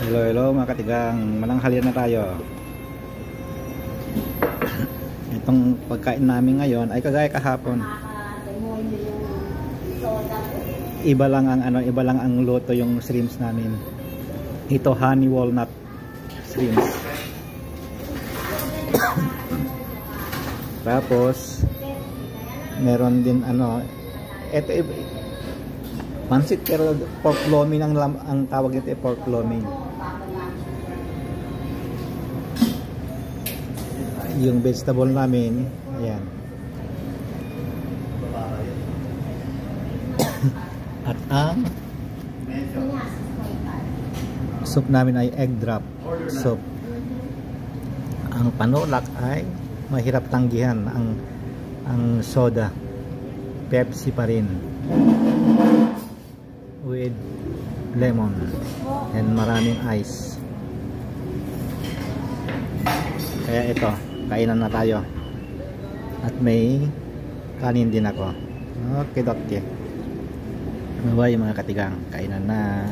Hello, hello mga katigang, mananghalian na tayo. Itong pagkain namin ngayon ay kagaya kahapon. Iba lang ang luto yung shrimps namin. Ito honey walnut shrimps. Tapos meron din ito pansit pero pork lomi ang tawag nito, pork lomi. Yung vegetable namin, ayan. At ang soup namin ay egg drop soup. Ang panulak ay mahirap tanggihan, ang soda, Pepsi pa rin with lemon and maraming ice. Kaya ito, kainan na tayo. At may kanin din ako. Okay. Bye mga katigang, kainan na.